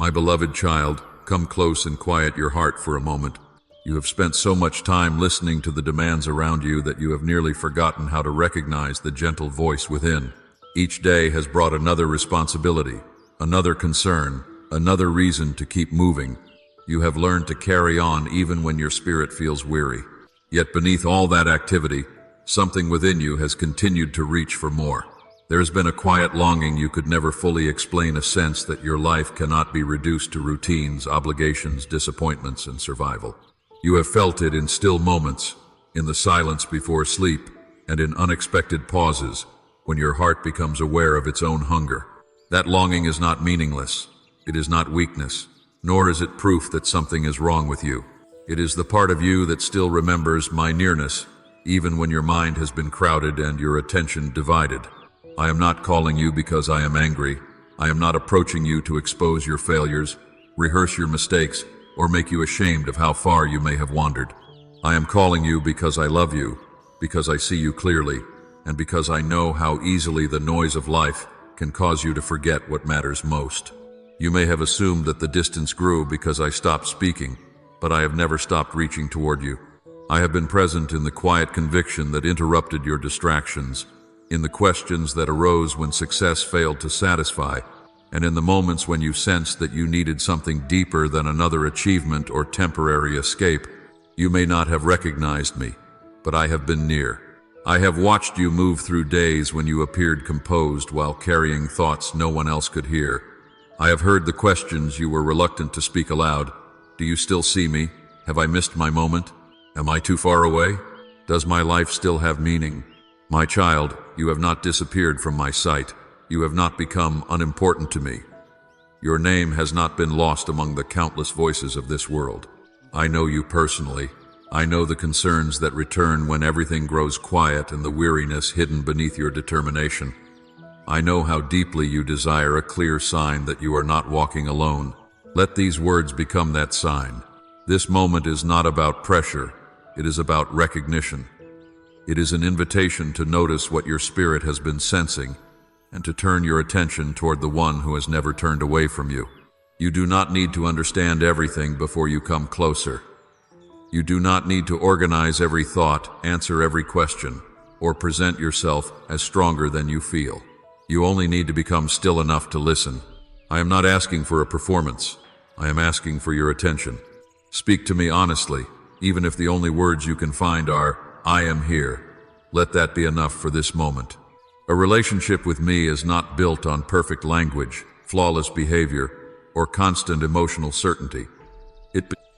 My beloved child, come close and quiet your heart for a moment. You have spent so much time listening to the demands around you that you have nearly forgotten how to recognize the gentle voice within. Each day has brought another responsibility, another concern, another reason to keep moving. You have learned to carry on even when your spirit feels weary. Yet beneath all that activity, something within you has continued to reach for more. There has been a quiet longing you could never fully explain, a sense that your life cannot be reduced to routines, obligations, disappointments, and survival. You have felt it in still moments, in the silence before sleep, and in unexpected pauses when your heart becomes aware of its own hunger. That longing is not meaningless. It is not weakness, nor is it proof that something is wrong with you. It is the part of you that still remembers my nearness, even when your mind has been crowded and your attention divided. I am not calling you because I am angry. I am not approaching you to expose your failures, rehearse your mistakes, or make you ashamed of how far you may have wandered. I am calling you because I love you, because I see you clearly, and because I know how easily the noise of life can cause you to forget what matters most. You may have assumed that the distance grew because I stopped speaking, but I have never stopped reaching toward you. I have been present in the quiet conviction that interrupted your distractions, in the questions that arose when success failed to satisfy, and in the moments when you sensed that you needed something deeper than another achievement or temporary escape. You may not have recognized me, but I have been near. I have watched you move through days when you appeared composed while carrying thoughts no one else could hear. I have heard the questions you were reluctant to speak aloud. Do you still see me? Have I missed my moment? Am I too far away? Does my life still have meaning? My child, you have not disappeared from my sight. You have not become unimportant to me. Your name has not been lost among the countless voices of this world. I know you personally. I know the concerns that return when everything grows quiet and the weariness hidden beneath your determination. I know how deeply you desire a clear sign that you are not walking alone. Let these words become that sign. This moment is not about pressure. It is about recognition. It is an invitation to notice what your spirit has been sensing, and to turn your attention toward the one who has never turned away from you. You do not need to understand everything before you come closer. You do not need to organize every thought, answer every question, or present yourself as stronger than you feel. You only need to become still enough to listen. I am not asking for a performance. I am asking for your attention. Speak to me honestly, even if the only words you can find are, "I am here." Let that be enough for this moment. A relationship with me is not built on perfect language, flawless behavior, or constant emotional certainty.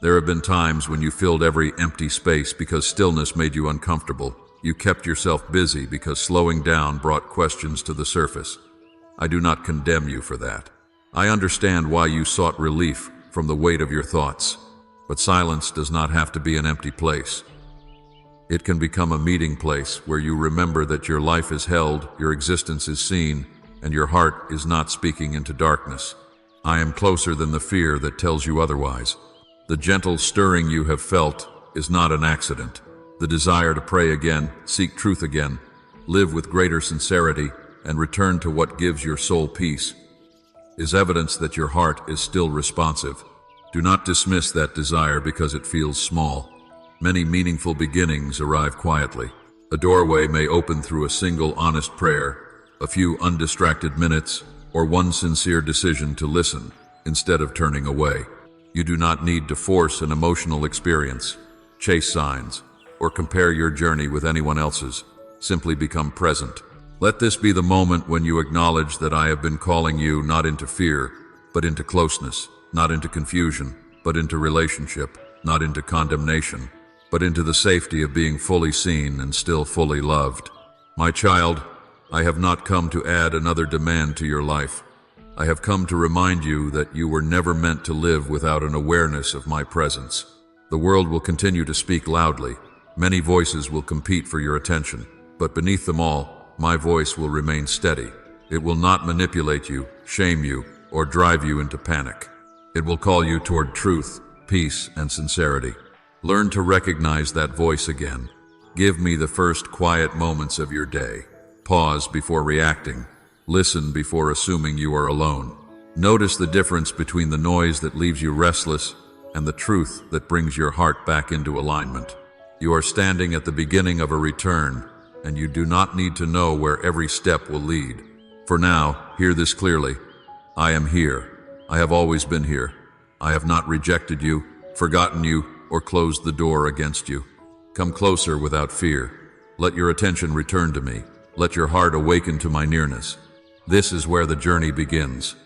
There have been times when you filled every empty space because stillness made you uncomfortable. You kept yourself busy because slowing down brought questions to the surface. I do not condemn you for that. I understand why you sought relief from the weight of your thoughts, but silence does not have to be an empty place. It can become a meeting place where you remember that your life is held, your existence is seen, and your heart is not speaking into darkness. I am closer than the fear that tells you otherwise. The gentle stirring you have felt is not an accident. The desire to pray again, seek truth again, live with greater sincerity, and return to what gives your soul peace is evidence that your heart is still responsive. Do not dismiss that desire because it feels small. Many meaningful beginnings arrive quietly. A doorway may open through a single honest prayer, a few undistracted minutes, or one sincere decision to listen instead of turning away. You do not need to force an emotional experience, chase signs, or compare your journey with anyone else's. Simply become present. Let this be the moment when you acknowledge that I have been calling you not into fear, but into closeness, not into confusion, but into relationship, not into condemnation, but into the safety of being fully seen and still fully loved. My child, I have not come to add another demand to your life. I have come to remind you that you were never meant to live without an awareness of my presence. The world will continue to speak loudly. Many voices will compete for your attention, but beneath them all, my voice will remain steady. It will not manipulate you, shame you, or drive you into panic. It will call you toward truth, peace, and sincerity. Learn to recognize that voice again. Give me the first quiet moments of your day. Pause before reacting. Listen before assuming you are alone. Notice the difference between the noise that leaves you restless and the truth that brings your heart back into alignment. You are standing at the beginning of a return, and you do not need to know where every step will lead. For now, hear this clearly. I am here. I have always been here. I have not rejected you, forgotten you, or closed the door against you. Come closer without fear. Let your attention return to me. Let your heart awaken to my nearness. This is where the journey begins.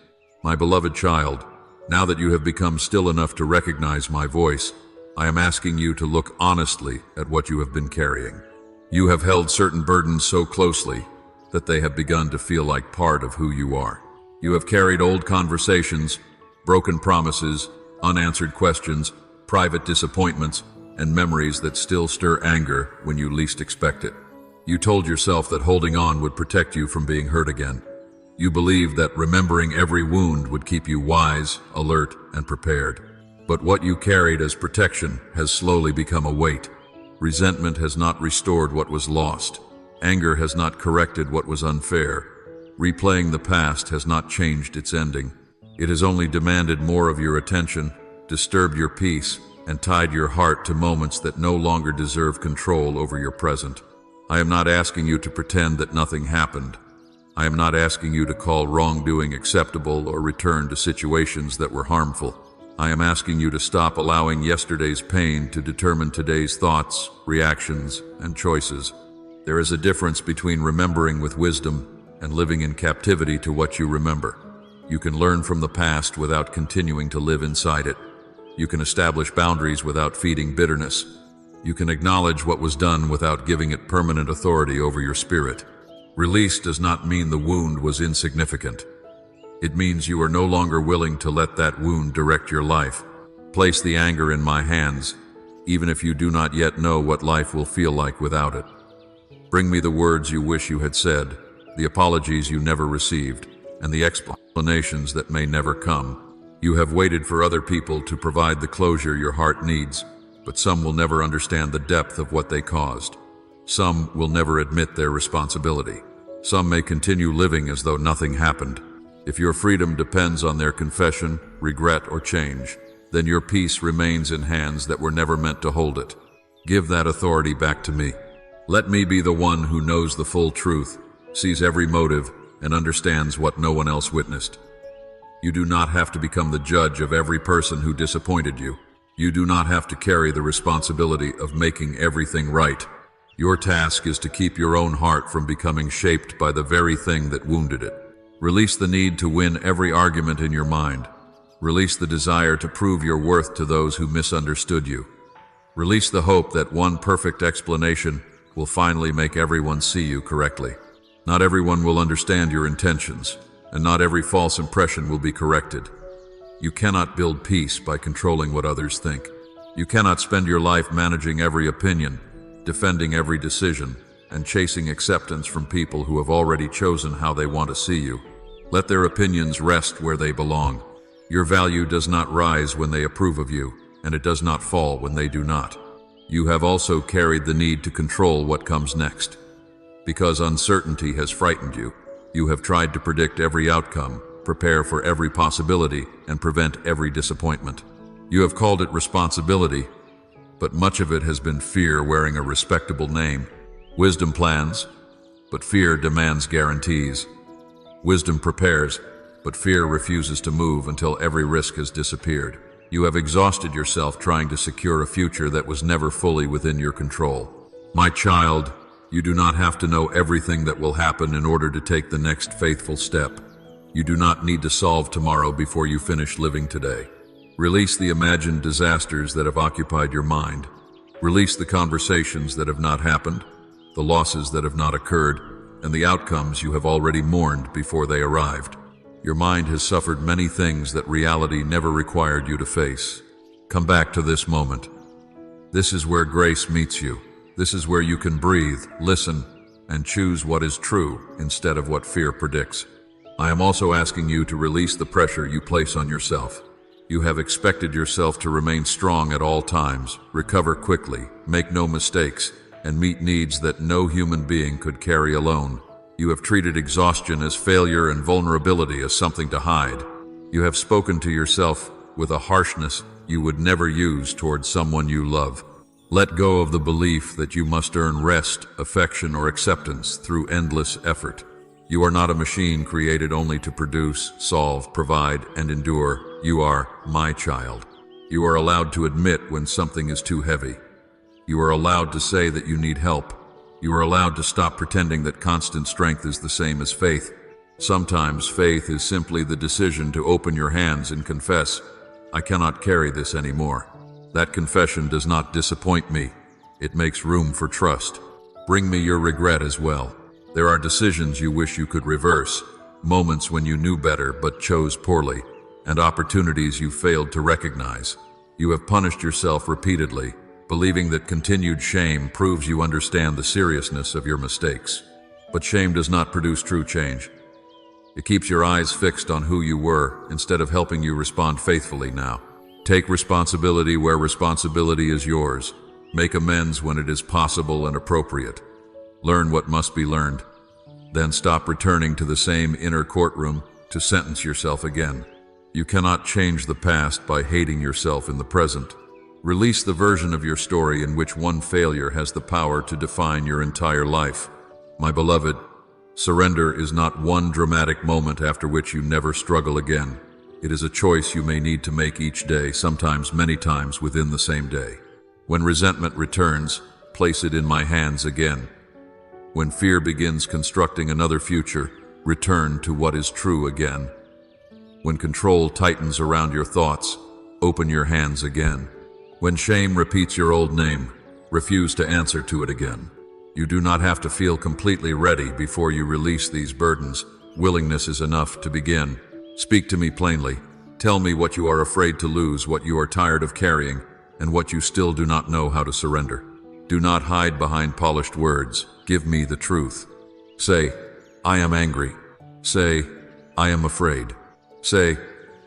My beloved child, now that you have become still enough to recognize my voice, I am asking you to look honestly at what you have been carrying. You have held certain burdens so closely that they have begun to feel like part of who you are. You have carried old conversations, broken promises, unanswered questions, private disappointments, and memories that still stir anger when you least expect it. You told yourself that holding on would protect you from being hurt again. You believed that remembering every wound would keep you wise, alert, and prepared. But what you carried as protection has slowly become a weight. Resentment has not restored what was lost. Anger has not corrected what was unfair. Replaying the past has not changed its ending. It has only demanded more of your attention, disturbed your peace, and tied your heart to moments that no longer deserve control over your present. I am not asking you to pretend that nothing happened. I am not asking you to call wrongdoing acceptable or return to situations that were harmful. I am asking you to stop allowing yesterday's pain to determine today's thoughts, reactions, and choices. There is a difference between remembering with wisdom and living in captivity to what you remember. You can learn from the past without continuing to live inside it. You can establish boundaries without feeding bitterness. You can acknowledge what was done without giving it permanent authority over your spirit. Release does not mean the wound was insignificant. It means you are no longer willing to let that wound direct your life. Place the anger in my hands, even if you do not yet know what life will feel like without it. Bring me the words you wish you had said, the apologies you never received, and the explanations that may never come. You have waited for other people to provide the closure your heart needs, but some will never understand the depth of what they caused. Some will never admit their responsibility. Some may continue living as though nothing happened. If your freedom depends on their confession, regret, or change, then your peace remains in hands that were never meant to hold it. Give that authority back to me. Let me be the one who knows the full truth, sees every motive, and understands what no one else witnessed. You do not have to become the judge of every person who disappointed you. You do not have to carry the responsibility of making everything right. Your task is to keep your own heart from becoming shaped by the very thing that wounded it. Release the need to win every argument in your mind. Release the desire to prove your worth to those who misunderstood you. Release the hope that one perfect explanation will finally make everyone see you correctly. Not everyone will understand your intentions, and not every false impression will be corrected. You cannot build peace by controlling what others think. You cannot spend your life managing every opinion, defending every decision, and chasing acceptance from people who have already chosen how they want to see you. Let their opinions rest where they belong. Your value does not rise when they approve of you, and it does not fall when they do not. You have also carried the need to control what comes next. Because uncertainty has frightened you, you have tried to predict every outcome, prepare for every possibility, and prevent every disappointment. You have called it responsibility, but much of it has been fear wearing a respectable name. Wisdom plans, but fear demands guarantees. Wisdom prepares, but fear refuses to move until every risk has disappeared. You have exhausted yourself trying to secure a future that was never fully within your control. My child, you do not have to know everything that will happen in order to take the next faithful step. You do not need to solve tomorrow before you finish living today. Release the imagined disasters that have occupied your mind. Release the conversations that have not happened, the losses that have not occurred, and the outcomes you have already mourned before they arrived. Your mind has suffered many things that reality never required you to face. Come back to this moment. This is where grace meets you. This is where you can breathe, listen, and choose what is true instead of what fear predicts. I am also asking you to release the pressure you place on yourself. You have expected yourself to remain strong at all times, recover quickly, make no mistakes, and meet needs that no human being could carry alone. You have treated exhaustion as failure and vulnerability as something to hide. You have spoken to yourself with a harshness you would never use towards someone you love. Let go of the belief that you must earn rest, affection, or acceptance through endless effort. You are not a machine created only to produce, solve, provide, and endure. You are my child. You are allowed to admit when something is too heavy. You are allowed to say that you need help. You are allowed to stop pretending that constant strength is the same as faith. Sometimes faith is simply the decision to open your hands and confess, I cannot carry this anymore. That confession does not disappoint me. It makes room for trust. Bring me your regret as well. There are decisions you wish you could reverse, moments when you knew better but chose poorly, and opportunities you failed to recognize. You have punished yourself repeatedly, believing that continued shame proves you understand the seriousness of your mistakes. But shame does not produce true change. It keeps your eyes fixed on who you were instead of helping you respond faithfully now. Take responsibility where responsibility is yours. Make amends when it is possible and appropriate. Learn what must be learned. Then stop returning to the same inner courtroom to sentence yourself again. You cannot change the past by hating yourself in the present. Release the version of your story in which one failure has the power to define your entire life. My beloved, surrender is not one dramatic moment after which you never struggle again. It is a choice you may need to make each day, sometimes many times within the same day. When resentment returns, place it in my hands again. When fear begins constructing another future, return to what is true again. When control tightens around your thoughts, open your hands again. When shame repeats your old name, refuse to answer to it again. You do not have to feel completely ready before you release these burdens. Willingness is enough to begin. Speak to me plainly. Tell me what you are afraid to lose, what you are tired of carrying, and what you still do not know how to surrender. Do not hide behind polished words. Give me the truth. Say, I am angry. Say, I am afraid. Say,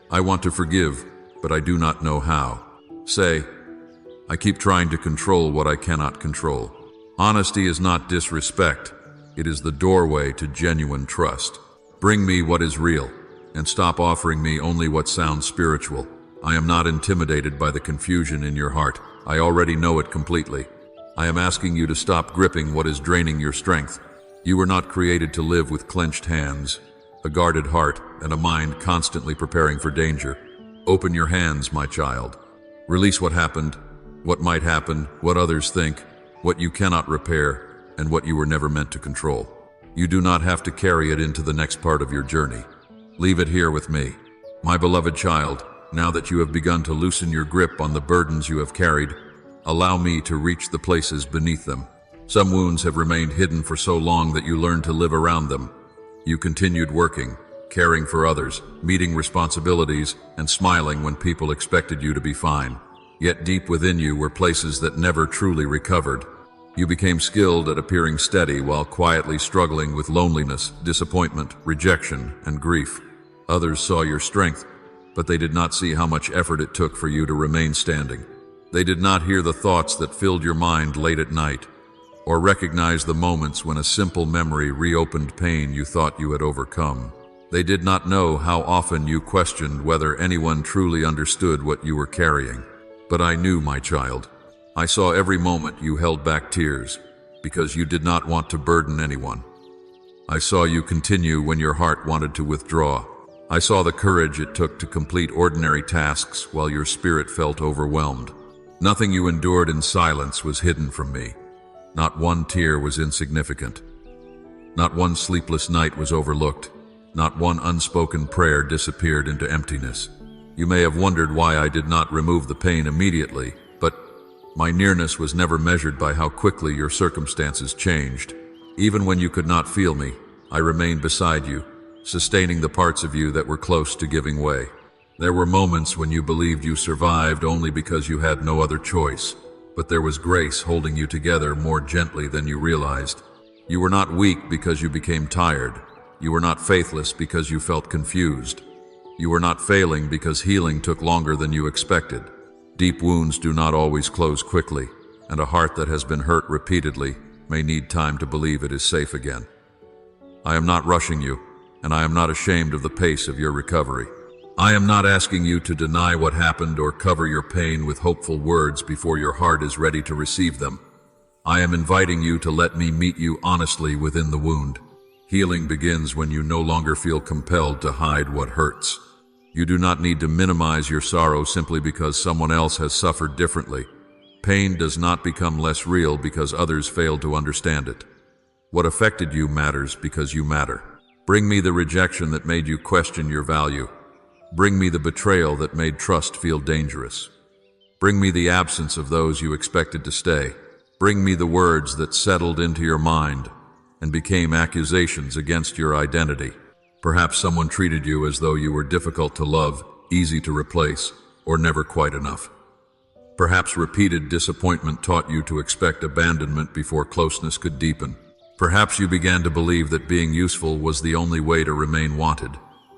I want to forgive, but I do not know how. Say, I keep trying to control what I cannot control. Honesty is not disrespect. It is the doorway to genuine trust. Bring me what is real, and stop offering me only what sounds spiritual. I am not intimidated by the confusion in your heart. I already know it completely. I am asking you to stop gripping what is draining your strength. You were not created to live with clenched hands, a guarded heart, and a mind constantly preparing for danger. Open your hands, my child. Release what happened, what might happen, what others think, what you cannot repair, and what you were never meant to control. You do not have to carry it into the next part of your journey. Leave it here with me. My beloved child, now that you have begun to loosen your grip on the burdens you have carried, allow me to reach the places beneath them. Some wounds have remained hidden for so long that you learned to live around them. You continued working, caring for others, meeting responsibilities, and smiling when people expected you to be fine. Yet deep within you were places that never truly recovered. You became skilled at appearing steady while quietly struggling with loneliness, disappointment, rejection, and grief. Others saw your strength, but they did not see how much effort it took for you to remain standing. They did not hear the thoughts that filled your mind late at night, or recognize the moments when a simple memory reopened pain you thought you had overcome. They did not know how often you questioned whether anyone truly understood what you were carrying. But I knew, my child. I saw every moment you held back tears, because you did not want to burden anyone. I saw you continue when your heart wanted to withdraw. I saw the courage it took to complete ordinary tasks while your spirit felt overwhelmed. Nothing you endured in silence was hidden from me. Not one tear was insignificant. Not one sleepless night was overlooked. Not one unspoken prayer disappeared into emptiness. You may have wondered why I did not remove the pain immediately, but my nearness was never measured by how quickly your circumstances changed. Even when you could not feel me, I remained beside you, sustaining the parts of you that were close to giving way. There were moments when you believed you survived only because you had no other choice, but there was grace holding you together more gently than you realized. You were not weak because you became tired. You were not faithless because you felt confused. You were not failing because healing took longer than you expected. Deep wounds do not always close quickly, and a heart that has been hurt repeatedly may need time to believe it is safe again. I am not rushing you, and I am not ashamed of the pace of your recovery. I am not asking you to deny what happened or cover your pain with hopeful words before your heart is ready to receive them. I am inviting you to let me meet you honestly within the wound. Healing begins when you no longer feel compelled to hide what hurts. You do not need to minimize your sorrow simply because someone else has suffered differently. Pain does not become less real because others failed to understand it. What affected you matters because you matter. Bring me the rejection that made you question your value. Bring me the betrayal that made trust feel dangerous. Bring me the absence of those you expected to stay. Bring me the words that settled into your mind and became accusations against your identity. Perhaps someone treated you as though you were difficult to love, easy to replace, or never quite enough. Perhaps repeated disappointment taught you to expect abandonment before closeness could deepen. Perhaps you began to believe that being useful was the only way to remain wanted.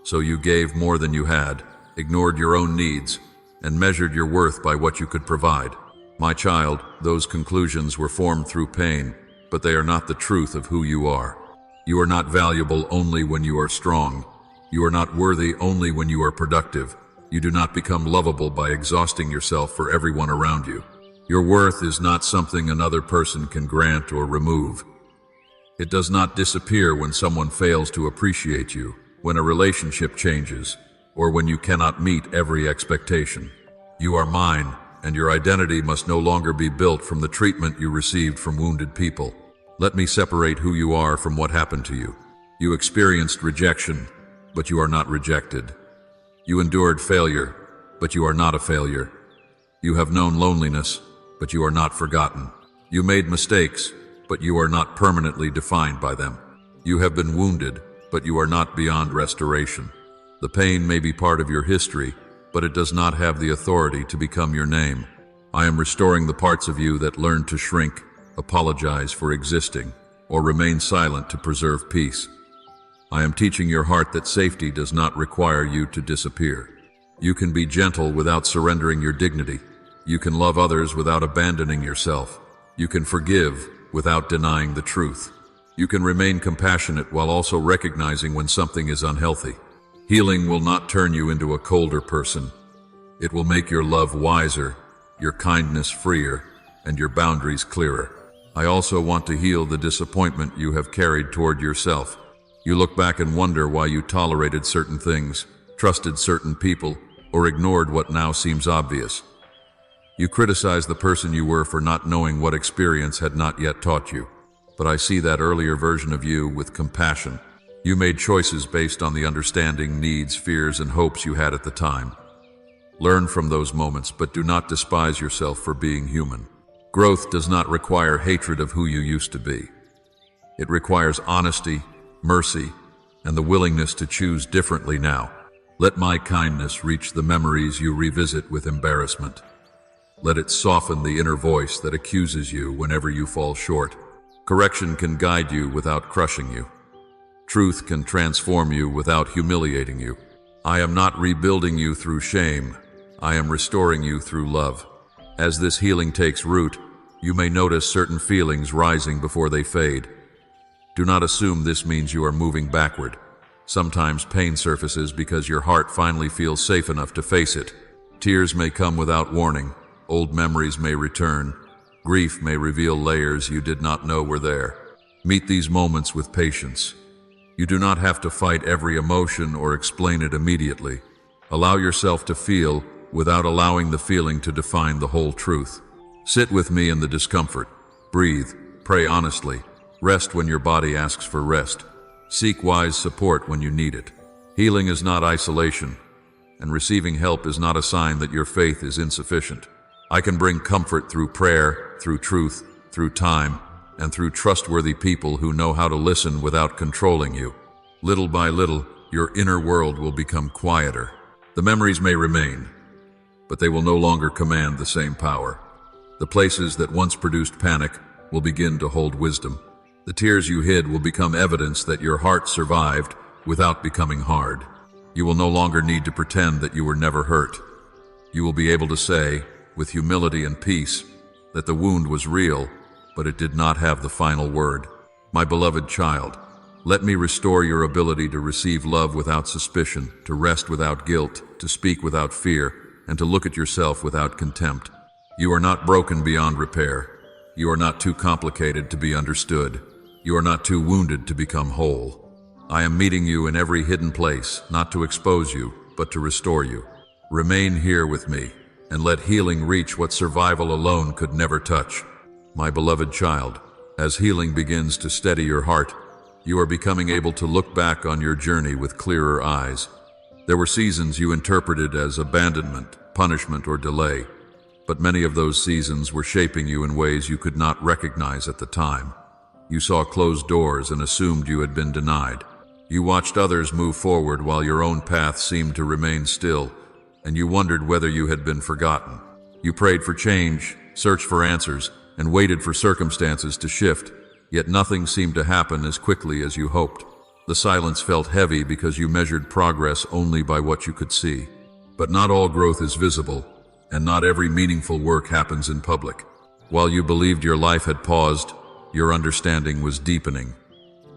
So you gave more than you had, ignored your own needs, and measured your worth by what you could provide. My child, those conclusions were formed through pain, but they are not the truth of who you are. You are not valuable only when you are strong. You are not worthy only when you are productive. You do not become lovable by exhausting yourself for everyone around you. Your worth is not something another person can grant or remove. It does not disappear when someone fails to appreciate you, when a relationship changes, or when you cannot meet every expectation. You are mine, and your identity must no longer be built from the treatment you received from wounded people. Let me separate who you are from what happened to you. You experienced rejection, but you are not rejected. You endured failure, but you are not a failure. You have known loneliness, but you are not forgotten. You made mistakes, but you are not permanently defined by them. You have been wounded, but you are not beyond restoration. The pain may be part of your history, but it does not have the authority to become your name. I am restoring the parts of you that learned to shrink, apologize for existing, or remain silent to preserve peace. I am teaching your heart that safety does not require you to disappear. You can be gentle without surrendering your dignity. You can love others without abandoning yourself. You can forgive without denying the truth. You can remain compassionate while also recognizing when something is unhealthy. Healing will not turn you into a colder person. It will make your love wiser, your kindness freer, and your boundaries clearer. I also want to heal the disappointment you have carried toward yourself. You look back and wonder why you tolerated certain things, trusted certain people, or ignored what now seems obvious. You criticize the person you were for not knowing what experience had not yet taught you. But I see that earlier version of you with compassion. You made choices based on the understanding, needs, fears, and hopes you had at the time. Learn from those moments, but do not despise yourself for being human. Growth does not require hatred of who you used to be. It requires honesty, mercy, and the willingness to choose differently now. Let my kindness reach the memories you revisit with embarrassment. Let it soften the inner voice that accuses you whenever you fall short. Correction can guide you without crushing you. Truth can transform you without humiliating you. I am not rebuilding you through shame. I am restoring you through love. As this healing takes root, you may notice certain feelings rising before they fade. Do not assume this means you are moving backward. Sometimes pain surfaces because your heart finally feels safe enough to face it. Tears may come without warning. Old memories may return. Grief may reveal layers you did not know were there. Meet these moments with patience. You do not have to fight every emotion or explain it immediately. Allow yourself to feel without allowing the feeling to define the whole truth. Sit with me in the discomfort. Breathe. Pray honestly. Rest when your body asks for rest. Seek wise support when you need it. Healing is not isolation, and receiving help is not a sign that your faith is insufficient. I can bring comfort through prayer, through truth, through time, and through trustworthy people who know how to listen without controlling you. Little by little, your inner world will become quieter. The memories may remain, but they will no longer command the same power. The places that once produced panic will begin to hold wisdom. The tears you hid will become evidence that your heart survived without becoming hard. You will no longer need to pretend that you were never hurt. You will be able to say, with humility and peace, that the wound was real, but it did not have the final word. My beloved child, Let me restore your ability to receive love without suspicion, to rest without guilt, to speak without fear, and to look at yourself without contempt. You are not broken beyond repair. You are not too complicated to be understood. You are not too wounded to become whole. I am meeting you in every hidden place, not to expose you, but to restore you. Remain here with me, and let healing reach what survival alone could never touch. My beloved child, as healing begins to steady your heart, you are becoming able to look back on your journey with clearer eyes. There were seasons you interpreted as abandonment, punishment, or delay, but many of those seasons were shaping you in ways you could not recognize at the time. You saw closed doors and assumed you had been denied. You watched others move forward while your own path seemed to remain still, and you wondered whether you had been forgotten. You prayed for change, searched for answers, and waited for circumstances to shift, yet nothing seemed to happen as quickly as you hoped. The silence felt heavy because you measured progress only by what you could see. But not all growth is visible, and not every meaningful work happens in public. While you believed your life had paused, your understanding was deepening.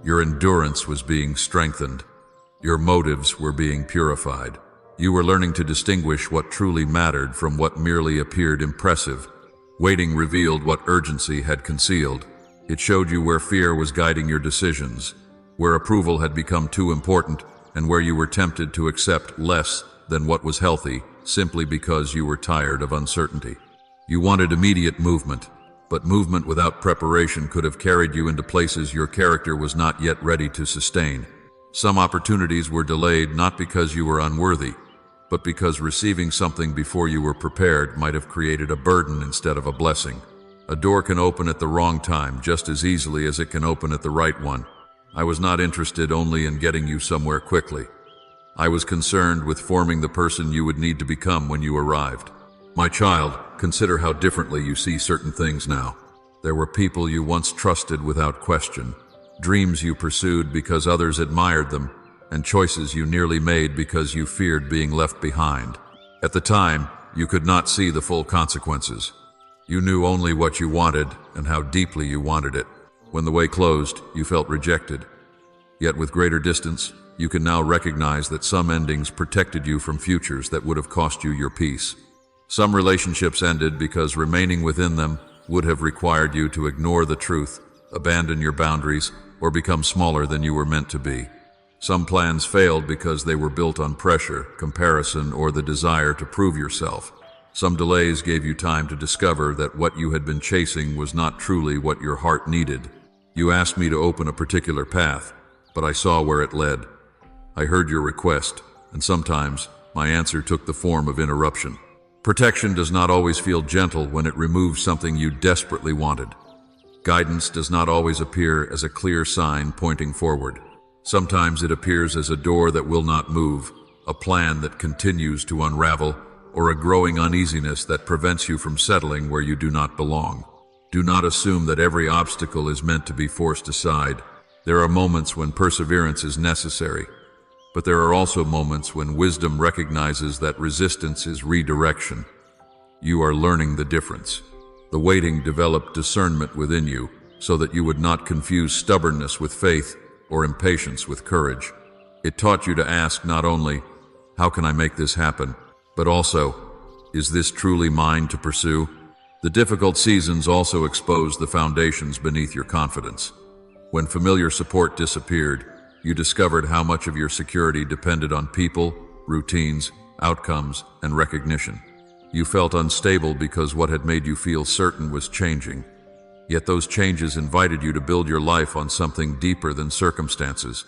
Your endurance was being strengthened. Your motives were being purified. You were learning to distinguish what truly mattered from what merely appeared impressive. Waiting revealed what urgency had concealed. It showed you where fear was guiding your decisions, where approval had become too important, and where you were tempted to accept less than what was healthy simply because you were tired of uncertainty. You wanted immediate movement, but movement without preparation could have carried you into places your character was not yet ready to sustain. Some opportunities were delayed not because you were unworthy, but because receiving something before you were prepared might have created a burden instead of a blessing. A door can open at the wrong time just as easily as it can open at the right one. I was not interested only in getting you somewhere quickly. I was concerned with forming the person you would need to become when you arrived. My child, consider how differently you see certain things now. There were people you once trusted without question, dreams you pursued because others admired them, and choices you nearly made because you feared being left behind. At the time, you could not see the full consequences. You knew only what you wanted and how deeply you wanted it. When the way closed, you felt rejected. Yet with greater distance, you can now recognize that some endings protected you from futures that would have cost you your peace. Some relationships ended because remaining within them would have required you to ignore the truth, abandon your boundaries, or become smaller than you were meant to be. Some plans failed because they were built on pressure, comparison, or the desire to prove yourself. Some delays gave you time to discover that what you had been chasing was not truly what your heart needed. You asked me to open a particular path, but I saw where it led. I heard your request, and sometimes my answer took the form of interruption. Protection does not always feel gentle when it removes something you desperately wanted. Guidance does not always appear as a clear sign pointing forward. Sometimes it appears as a door that will not move, a plan that continues to unravel, or a growing uneasiness that prevents you from settling where you do not belong. Do not assume that every obstacle is meant to be forced aside. There are moments when perseverance is necessary, but there are also moments when wisdom recognizes that resistance is redirection. You are learning the difference. The waiting developed discernment within you so that you would not confuse stubbornness with faith or impatience with courage. It taught you to ask not only, "How can I make this happen?" but also, "Is this truly mine to pursue?" The difficult seasons also exposed the foundations beneath your confidence. When familiar support disappeared, you discovered how much of your security depended on people, routines, outcomes, and recognition. You felt unstable because what had made you feel certain was changing. Yet those changes invited you to build your life on something deeper than circumstances.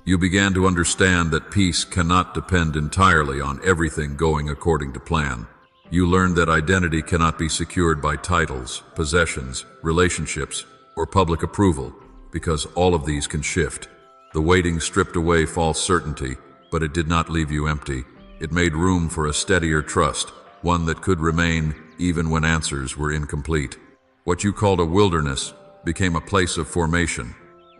You began to understand that peace cannot depend entirely on everything going according to plan. You learned that identity cannot be secured by titles, possessions, relationships, or public approval, because all of these can shift. The waiting stripped away false certainty, but it did not leave you empty. It made room for a steadier trust, one that could remain even when answers were incomplete. What you called a wilderness became a place of formation.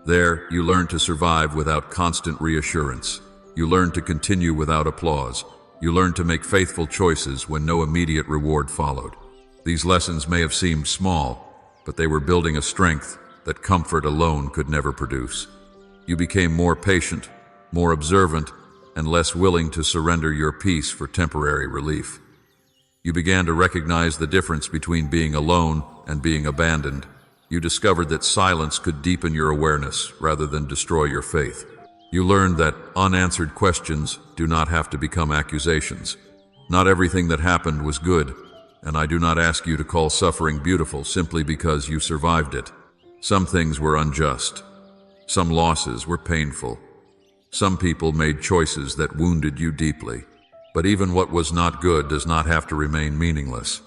There, you learned to survive without constant reassurance. You learned to continue without applause. You learned to make faithful choices when no immediate reward followed. These lessons may have seemed small, but they were building a strength that comfort alone could never produce. You became more patient, more observant, and less willing to surrender your peace for temporary relief. You began to recognize the difference between being alone and being abandoned. You discovered that silence could deepen your awareness rather than destroy your faith. You learned that unanswered questions do not have to become accusations. Not everything that happened was good, and I do not ask you to call suffering beautiful simply because you survived it. Some things were unjust. Some losses were painful. Some people made choices that wounded you deeply. But even what was not good does not have to remain meaningless.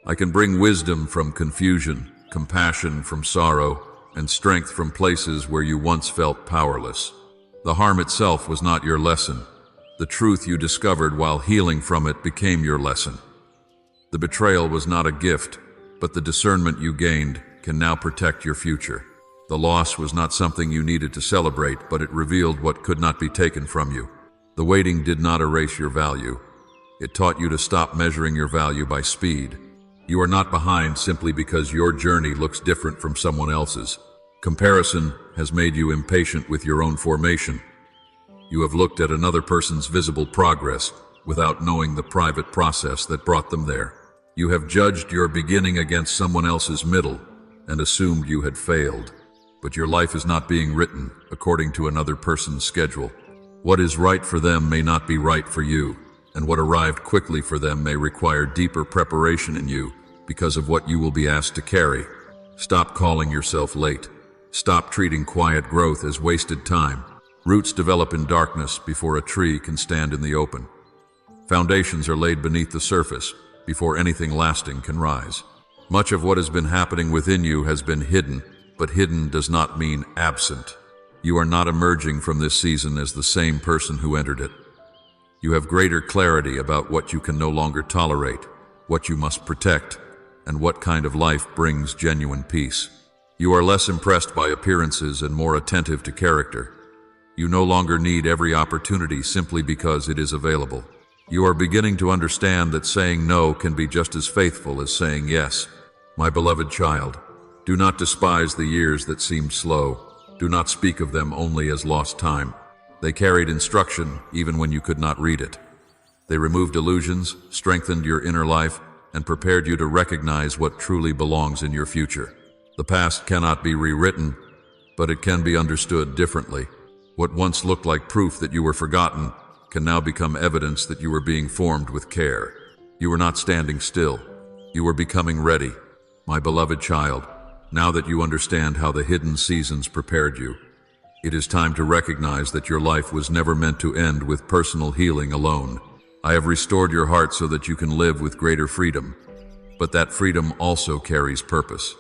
I can bring wisdom from confusion, compassion from sorrow, and strength from places where you once felt powerless. The harm itself was not your lesson. The truth you discovered while healing from it became your lesson. The betrayal was not a gift, but the discernment you gained can now protect your future. The loss was not something you needed to celebrate, but it revealed what could not be taken from you. The waiting did not erase your value. It taught you to stop measuring your value by speed. You are not behind simply because your journey looks different from someone else's. Comparison has made you impatient with your own formation. You have looked at another person's visible progress without knowing the private process that brought them there. You have judged your beginning against someone else's middle and assumed you had failed. But your life is not being written according to another person's schedule. What is right for them may not be right for you, and what arrived quickly for them may require deeper preparation in you because of what you will be asked to carry. Stop calling yourself late. Stop treating quiet growth as wasted time. Roots develop in darkness before a tree can stand in the open. Foundations are laid beneath the surface before anything lasting can rise. Much of what has been happening within you has been hidden, but hidden does not mean absent. You are not emerging from this season as the same person who entered it. You have greater clarity about what you can no longer tolerate, what you must protect, and what kind of life brings genuine peace. You are less impressed by appearances and more attentive to character. You no longer need every opportunity simply because it is available. You are beginning to understand that saying no can be just as faithful as saying yes. My beloved child, do not despise the years that seemed slow. Do not speak of them only as lost time. They carried instruction even when you could not read it. They removed illusions, strengthened your inner life, and prepared you to recognize what truly belongs in your future. The past cannot be rewritten, but it can be understood differently. What once looked like proof that you were forgotten can now become evidence that you were being formed with care. You were not standing still. You were becoming ready. My beloved child, now that you understand how the hidden seasons prepared you, it is time to recognize that your life was never meant to end with personal healing alone. I have restored your heart so that you can live with greater freedom, but that freedom also carries purpose.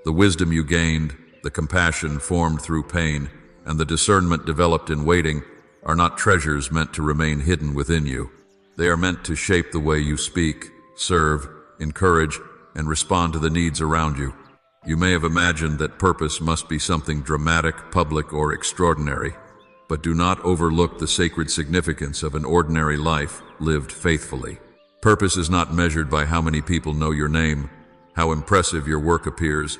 The wisdom you gained, the compassion formed through pain, and the discernment developed in waiting are not treasures meant to remain hidden within you. They are meant to shape the way you speak, serve, encourage, and respond to the needs around you. You may have imagined that purpose must be something dramatic, public, or extraordinary, but do not overlook the sacred significance of an ordinary life lived faithfully. Purpose is not measured by how many people know your name, how impressive your work appears,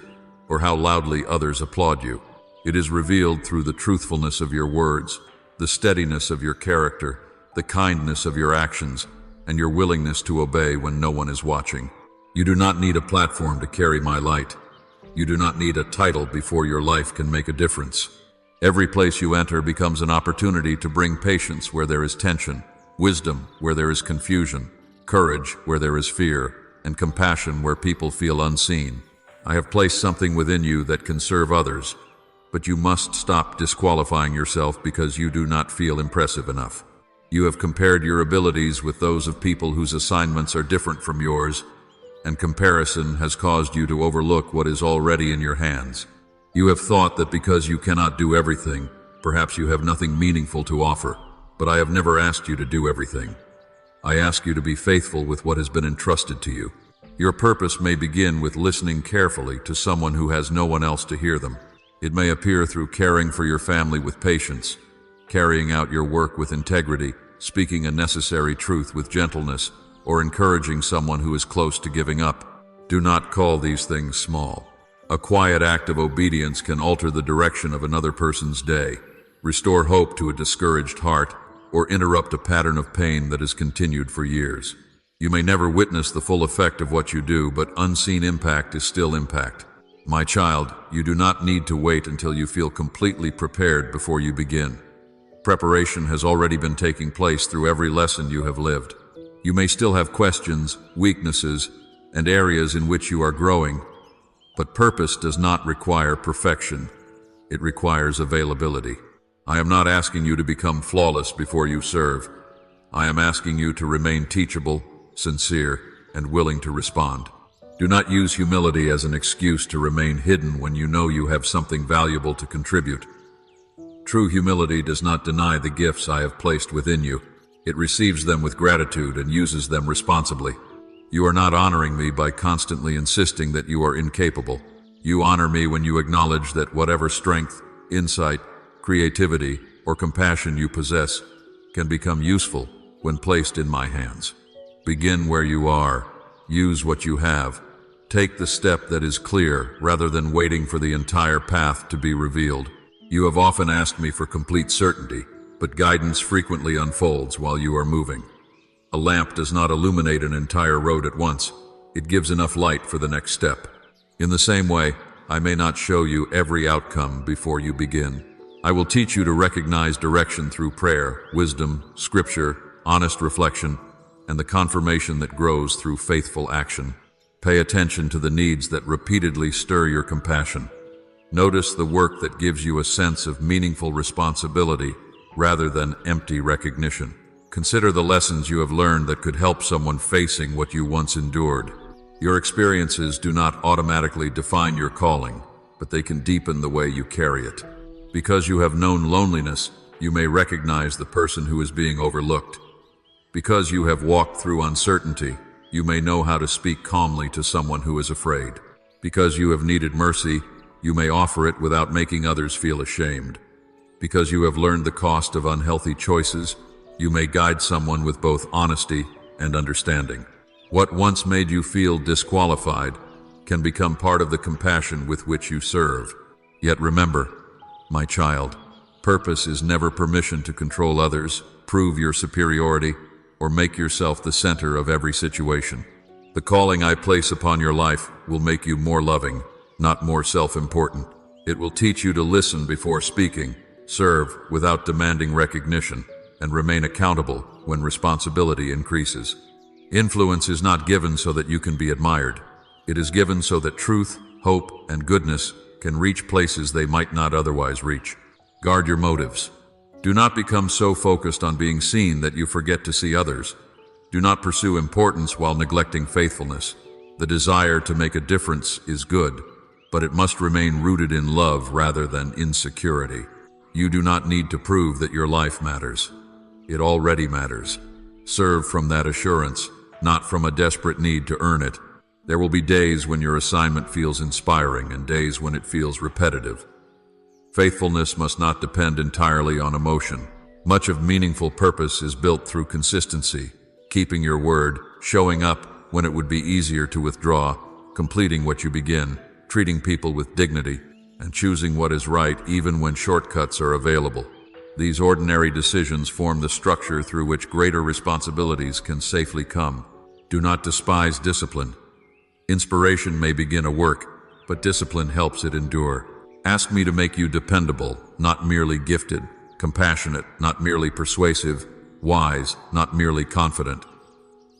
or how loudly others applaud you. It is revealed through the truthfulness of your words, the steadiness of your character, the kindness of your actions, and your willingness to obey when no one is watching. You do not need a platform to carry my light. You do not need a title before your life can make a difference. Every place you enter becomes an opportunity to bring patience where there is tension, wisdom where there is confusion, courage where there is fear, and compassion where people feel unseen. I have placed something within you that can serve others, but you must stop disqualifying yourself because you do not feel impressive enough. You have compared your abilities with those of people whose assignments are different from yours, and comparison has caused you to overlook what is already in your hands. You have thought that because you cannot do everything, perhaps you have nothing meaningful to offer, but I have never asked you to do everything. I ask you to be faithful with what has been entrusted to you. Your purpose may begin with listening carefully to someone who has no one else to hear them. It may appear through caring for your family with patience, carrying out your work with integrity, speaking a necessary truth with gentleness, or encouraging someone who is close to giving up. Do not call these things small. A quiet act of obedience can alter the direction of another person's day. restore hope to a discouraged heart, or interrupt a pattern of pain that has continued for years. You may never witness the full effect of what you do, but unseen impact is still impact. My child, you do not need to wait until you feel completely prepared before you begin. Preparation has already been taking place through every lesson you have lived. You may still have questions, weaknesses, and areas in which you are growing, but purpose does not require perfection. It requires availability. I am not asking you to become flawless before you serve. I am asking you to remain teachable, sincere, and willing to respond. Do not use humility as an excuse to remain hidden when you know you have something valuable to contribute. True humility does not deny the gifts I have placed within you. It receives them with gratitude and uses them responsibly. You are not honoring me by constantly insisting that you are incapable. You honor me when you acknowledge that whatever strength, insight, creativity, or compassion you possess can become useful when placed in my hands. Begin where you are. Use what you have. Take the step that is clear rather than waiting for the entire path to be revealed. You have often asked me for complete certainty, but guidance frequently unfolds while you are moving. A lamp does not illuminate an entire road at once. It gives enough light for the next step. In the same way, I may not show you every outcome before you begin. I will teach you to recognize direction through prayer, wisdom, scripture, honest reflection, and the confirmation that grows through faithful action. Pay attention to the needs that repeatedly stir your compassion. Notice the work that gives you a sense of meaningful responsibility rather than empty recognition. Consider the lessons you have learned that could help someone facing what you once endured. Your experiences do not automatically define your calling, but they can deepen the way you carry it. Because you have known loneliness, you may recognize the person who is being overlooked. Because you have walked through uncertainty, you may know how to speak calmly to someone who is afraid. Because you have needed mercy, you may offer it without making others feel ashamed. Because you have learned the cost of unhealthy choices, you may guide someone with both honesty and understanding. What once made you feel disqualified can become part of the compassion with which you serve. Yet remember, my child, purpose is never permission to control others, prove your superiority, or make yourself the center of every situation. The calling I place upon your life will make you more loving, not more self-important. It will teach you to listen before speaking, serve without demanding recognition, and remain accountable when responsibility increases. Influence is not given so that you can be admired. It is given so that truth, hope, and goodness can reach places they might not otherwise reach. Guard your motives. Do not become so focused on being seen that you forget to see others. Do not pursue importance while neglecting faithfulness. The desire to make a difference is good, but it must remain rooted in love rather than insecurity. You do not need to prove that your life matters. It already matters. Serve from that assurance, not from a desperate need to earn it. There will be days when your assignment feels inspiring and days when it feels repetitive. Faithfulness must not depend entirely on emotion. Much of meaningful purpose is built through consistency, keeping your word, showing up when it would be easier to withdraw, completing what you begin, treating people with dignity, and choosing what is right even when shortcuts are available. These ordinary decisions form the structure through which greater responsibilities can safely come. Do not despise discipline. Inspiration may begin a work, but discipline helps it endure. Ask me to make you dependable, not merely gifted, compassionate, not merely persuasive, wise, not merely confident.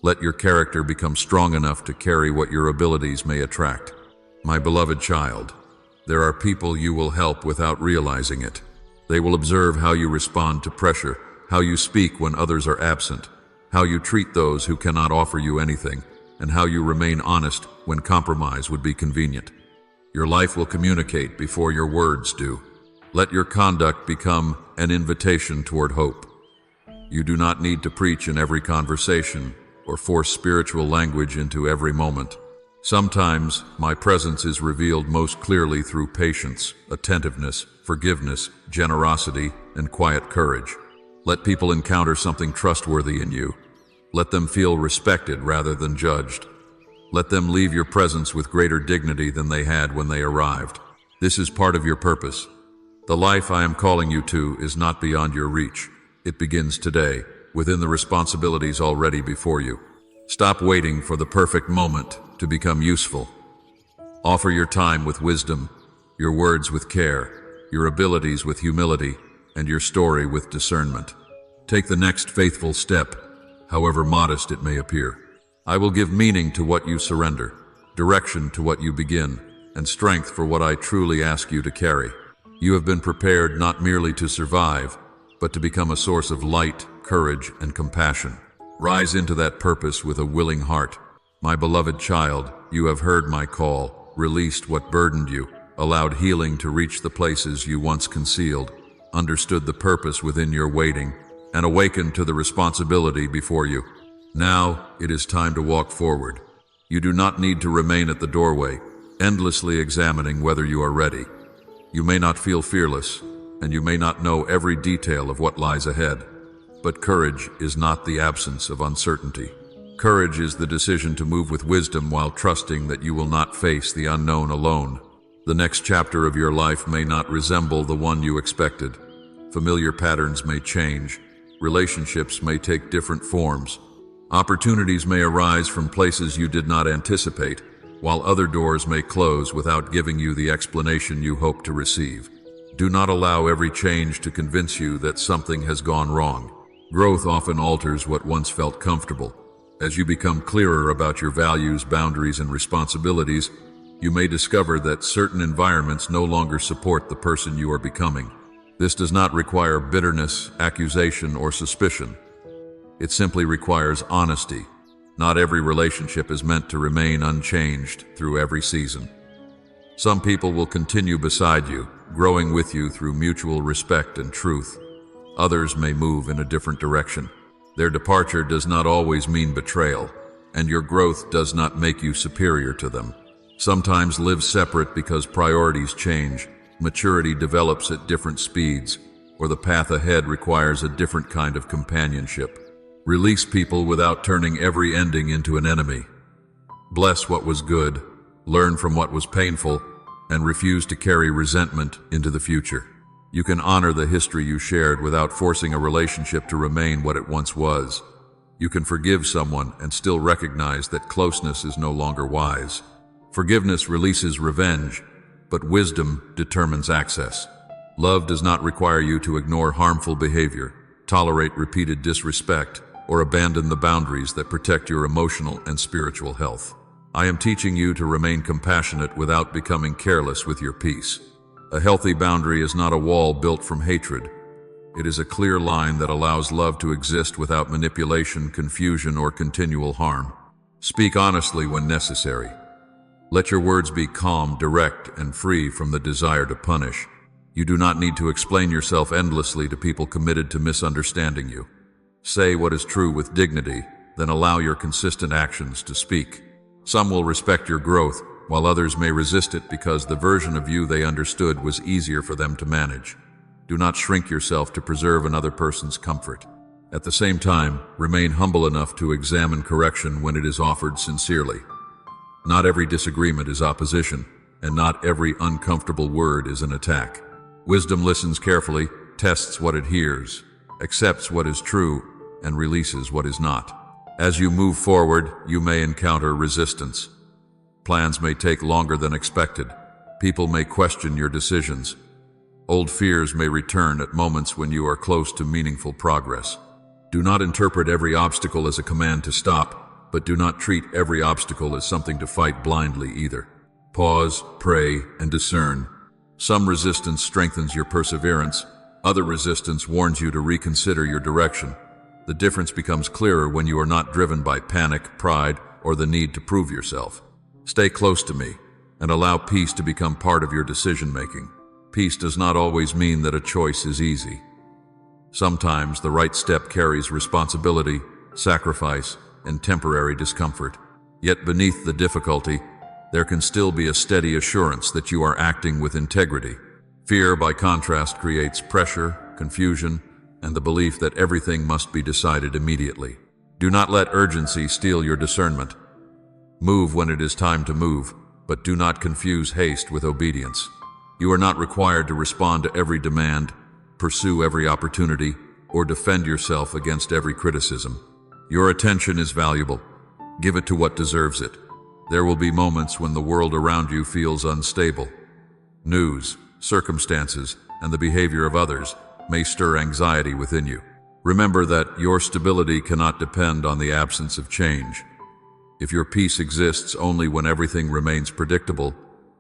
Let your character become strong enough to carry what your abilities may attract. My beloved child, there are people you will help without realizing it. They will observe how you respond to pressure, how you speak when others are absent, how you treat those who cannot offer you anything, and how you remain honest when compromise would be convenient. Your life will communicate before your words do. Let your conduct become an invitation toward hope. You do not need to preach in every conversation or force spiritual language into every moment. Sometimes my presence is revealed most clearly through patience, attentiveness, forgiveness, generosity, and quiet courage. Let people encounter something trustworthy in you. Let them feel respected rather than judged. Let them leave your presence with greater dignity than they had when they arrived. This is part of your purpose. The life I am calling you to is not beyond your reach. It begins today, within the responsibilities already before you. Stop waiting for the perfect moment to become useful. Offer your time with wisdom, your words with care, your abilities with humility, and your story with discernment. Take the next faithful step, however modest it may appear. I will give meaning to what you surrender, direction to what you begin, and strength for what I truly ask you to carry. You have been prepared not merely to survive, but to become a source of light, courage, and compassion. Rise into that purpose with a willing heart. My beloved child, you have heard my call, released what burdened you, allowed healing to reach the places you once concealed, understood the purpose within your waiting, and awakened to the responsibility before you. Now it is time to walk forward. You do not need to remain at the doorway, endlessly examining whether you are ready. You may not feel fearless, and you may not know every detail of what lies ahead. But courage is not the absence of uncertainty. Courage is the decision to move with wisdom while trusting that you will not face the unknown alone. The next chapter of your life may not resemble the one you expected. Familiar patterns may change. Relationships may take different forms. Opportunities may arise from places you did not anticipate, while other doors may close without giving you the explanation you hope to receive. Do not allow every change to convince you that something has gone wrong. Growth often alters what once felt comfortable. As you become clearer about your values, boundaries, and responsibilities, you may discover that certain environments no longer support the person you are becoming. This does not require bitterness, accusation, or suspicion. It simply requires honesty. Not every relationship is meant to remain unchanged through every season. Some people will continue beside you, growing with you through mutual respect and truth. Others may move in a different direction. Their departure does not always mean betrayal, and your growth does not make you superior to them. Sometimes live separate because priorities change, maturity develops at different speeds, or the path ahead requires a different kind of companionship. Release people without turning every ending into an enemy. Bless what was good, learn from what was painful, and refuse to carry resentment into the future. You can honor the history you shared without forcing a relationship to remain what it once was. You can forgive someone and still recognize that closeness is no longer wise. Forgiveness releases revenge, but wisdom determines access. Love does not require you to ignore harmful behavior, tolerate repeated disrespect, or abandon the boundaries that protect your emotional and spiritual health. I am teaching you to remain compassionate without becoming careless with your peace. A healthy boundary is not a wall built from hatred. It is a clear line that allows love to exist without manipulation, confusion, or continual harm. Speak honestly when necessary. Let your words be calm, direct, and free from the desire to punish. You do not need to explain yourself endlessly to people committed to misunderstanding you. Say what is true with dignity, then allow your consistent actions to speak. Some will respect your growth, while others may resist it because the version of you they understood was easier for them to manage. Do not shrink yourself to preserve another person's comfort. At the same time, remain humble enough to examine correction when it is offered sincerely. Not every disagreement is opposition, and not every uncomfortable word is an attack. Wisdom listens carefully, tests what it hears, accepts what is true, and releases what is not. As you move forward, you may encounter resistance. Plans may take longer than expected. People may question your decisions. Old fears may return at moments when you are close to meaningful progress. Do not interpret every obstacle as a command to stop, but do not treat every obstacle as something to fight blindly either. Pause, pray, and discern. Some resistance strengthens your perseverance. Other resistance warns you to reconsider your direction. The difference becomes clearer when you are not driven by panic, pride, or the need to prove yourself. Stay close to me, and allow peace to become part of your decision-making. Peace does not always mean that a choice is easy. Sometimes the right step carries responsibility, sacrifice, and temporary discomfort. Yet beneath the difficulty, there can still be a steady assurance that you are acting with integrity. Fear, by contrast, creates pressure, confusion, and the belief that everything must be decided immediately. Do not let urgency steal your discernment. Move when it is time to move, but do not confuse haste with obedience. You are not required to respond to every demand, pursue every opportunity, or defend yourself against every criticism. Your attention is valuable. Give it to what deserves it. There will be moments when the world around you feels unstable. News, circumstances, and the behavior of others may stir anxiety within you. Remember that your stability cannot depend on the absence of change. If your peace exists only when everything remains predictable,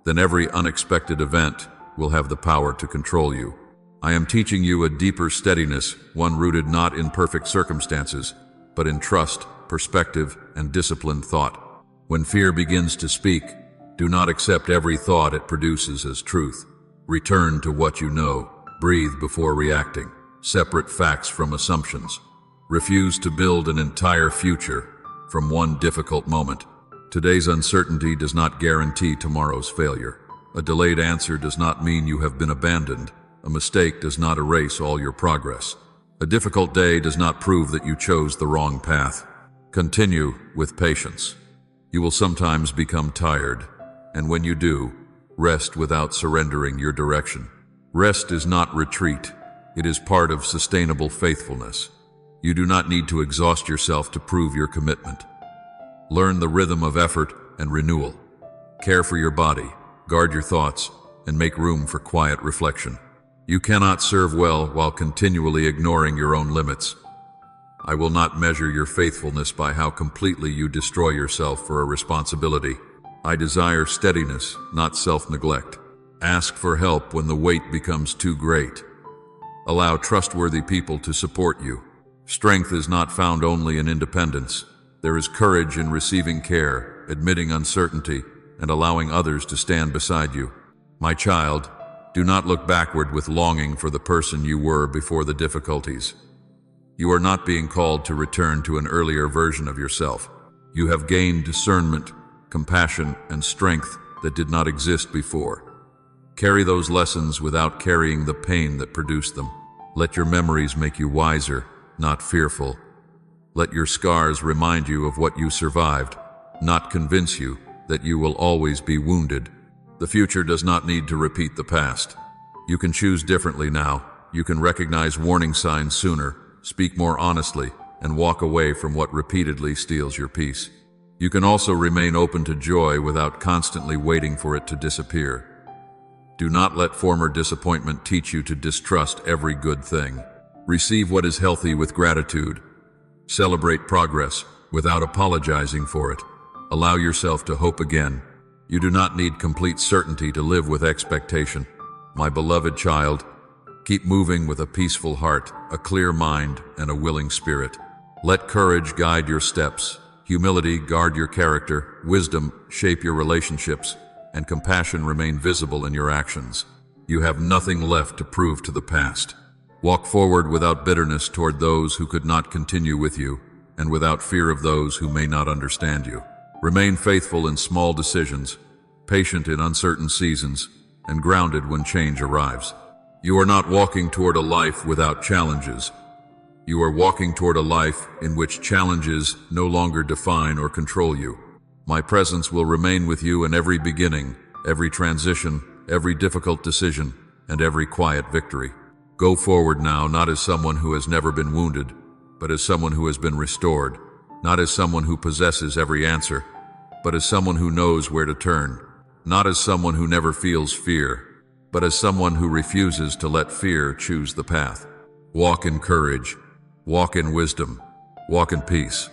then every unexpected event will have the power to control you. I am teaching you a deeper steadiness, one rooted not in perfect circumstances, but in trust, perspective, and disciplined thought. When fear begins to speak, do not accept every thought it produces as truth. Return to what you know. Breathe before reacting. Separate facts from assumptions. Refuse to build an entire future from one difficult moment. Today's uncertainty does not guarantee tomorrow's failure. A delayed answer does not mean you have been abandoned. A mistake does not erase all your progress. A difficult day does not prove that you chose the wrong path. Continue with patience. You will sometimes become tired, and when you do, rest without surrendering your direction. Rest is not retreat. It is part of sustainable faithfulness. You do not need to exhaust yourself to prove your commitment. Learn the rhythm of effort and renewal. Care for your body, guard your thoughts, and make room for quiet reflection. You cannot serve well while continually ignoring your own limits. I will not measure your faithfulness by how completely you destroy yourself for a responsibility. I desire steadiness, not self-neglect. Ask for help when the weight becomes too great. Allow trustworthy people to support you. Strength is not found only in independence. There is courage in receiving care, admitting uncertainty, and allowing others to stand beside you. My child, do not look backward with longing for the person you were before the difficulties. You are not being called to return to an earlier version of yourself. You have gained discernment, compassion, and strength that did not exist before. Carry those lessons without carrying the pain that produced them. Let your memories make you wiser, not fearful. Let your scars remind you of what you survived, not convince you that you will always be wounded. The future does not need to repeat the past. You can choose differently now. You can recognize warning signs sooner, speak more honestly, and walk away from what repeatedly steals your peace. You can also remain open to joy without constantly waiting for it to disappear. Do not let former disappointment teach you to distrust every good thing. Receive what is healthy with gratitude. Celebrate progress without apologizing for it. Allow yourself to hope again. You do not need complete certainty to live with expectation. My beloved child, keep moving with a peaceful heart, a clear mind, and a willing spirit. Let courage guide your steps, humility guard your character, wisdom shape your relationships, and compassion remain visible in your actions. You have nothing left to prove to the past. Walk forward without bitterness toward those who could not continue with you, and without fear of those who may not understand you. Remain faithful in small decisions, patient in uncertain seasons, and grounded when change arrives. You are not walking toward a life without challenges. You are walking toward a life in which challenges no longer define or control you. My presence will remain with you in every beginning, every transition, every difficult decision, and every quiet victory. Go forward now, not as someone who has never been wounded, but as someone who has been restored, not as someone who possesses every answer, but as someone who knows where to turn, not as someone who never feels fear, but as someone who refuses to let fear choose the path. Walk in courage, walk in wisdom, walk in peace.